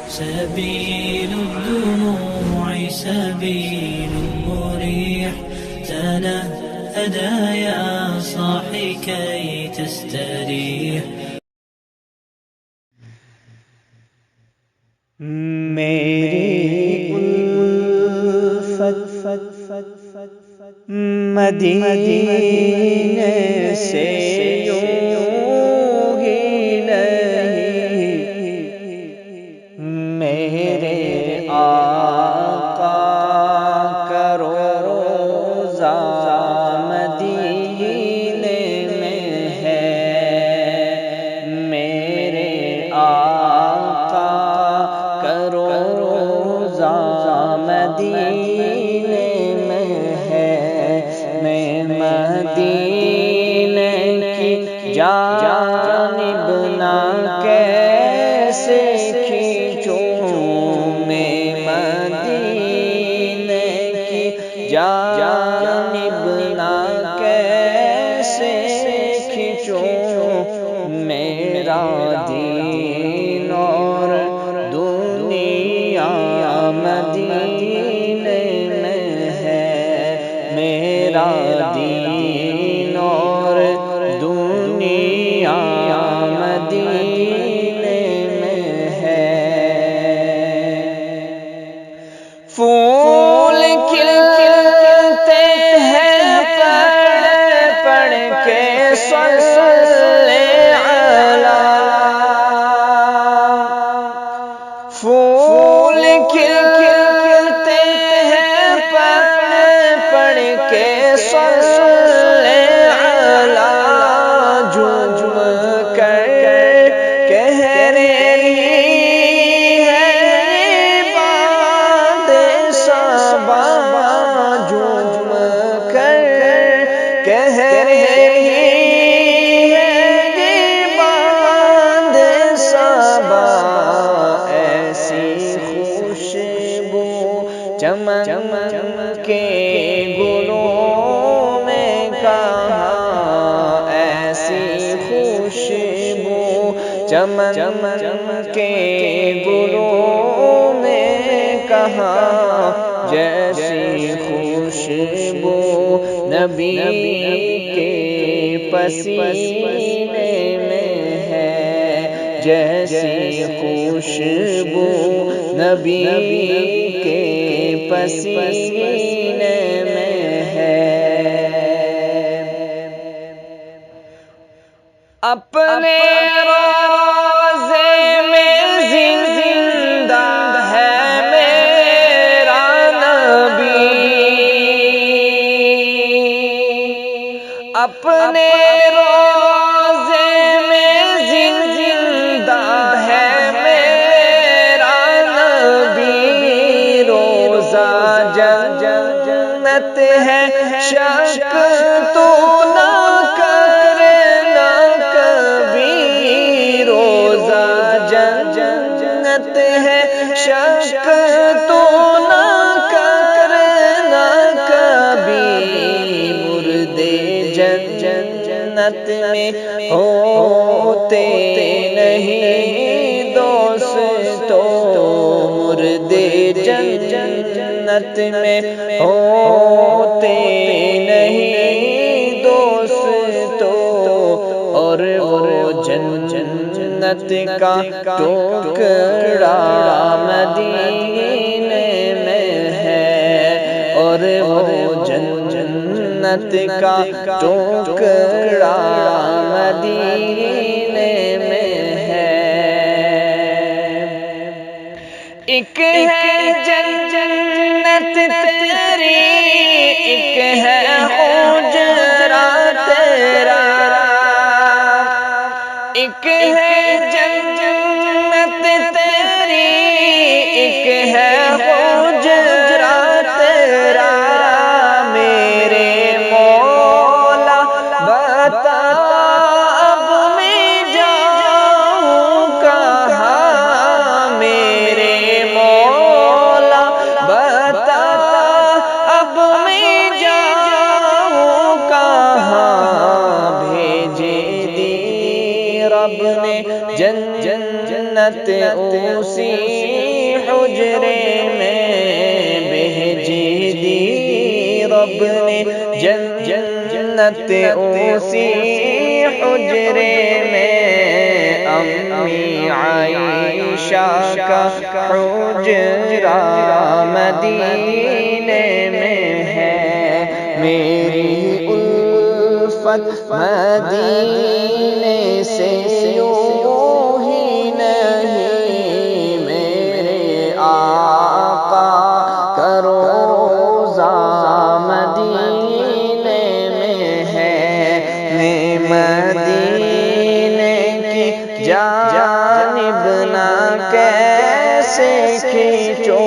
سبيل الدموع سبيل مريح تنهدى يا صاحي كي تستريح میری الفت مدینے سے یوں ہی نہیں، میرے آقا کاروضہ مدینے میں ہے، میرے آقا کاروضہ مدینے میں ہے، میں مدینے کی جانب نہ کیسے کھینچوں، میں مدینے کی جانب نہ کیسے کھینچوں، میرا دین اور دنیا مدینے میں ہے، میرا دین اور دنیا مدینے میں ہے، پھول کھلتے ہیں پڑھ کے صلی علی، پھول کھلتے ہیں پڑھ کے صلی علی، جھوم کر کہہ رہی ہے باد صبا، جھوم کر کہہ رہی ہے باد صبا، ایسی خوشبو چمن کے گلوں میں کہاں، ایسی خوشبو چمن کے گلوں میں کہاں، جیسی خوشبو نبی کے پسینے میں ہے، جیسی خوشبو نبی کے پسینے میں ہے، اپنے روضے میں زندہ ہے میرا نبی، اپنے روضے میں زندہ ہے میرا نبی، روضہ جنت ہے شک تو نہ کرنا کبھی، روضہ جنت ہے شک تو نہ کرنا کبھی، مردے جنت میں ہوتے نہیں دوستو، مردے جنت میں ہوتے نہیں دوستو، اور وہ جنت کا ٹکڑا مدینے میں ہے، اور وہ جنت کا ٹکڑا مدینے میں ہے، ایک ہے جنت تیری، ایک ہے حجرہ تیرا، ایک ہے جنت تیری، ایک ہے حجرہ تیرا، میرے مولا بتا اب میں جاؤں کہاں، میرے مولا بتا اب میں جاؤں کہاں، بھیجے دی رب نے اسی حجرے میں بھیجی دی رب نے، جنت اسی حجرے میں امی عائشہ کا حجرہ مدینے میں ہے، میری الفت مدینے سے یوں ہی نہیں، میرے آقا کاروضہ مدینے میں ہے، میں مدینے کی جانب نہ کیسے کھینچوں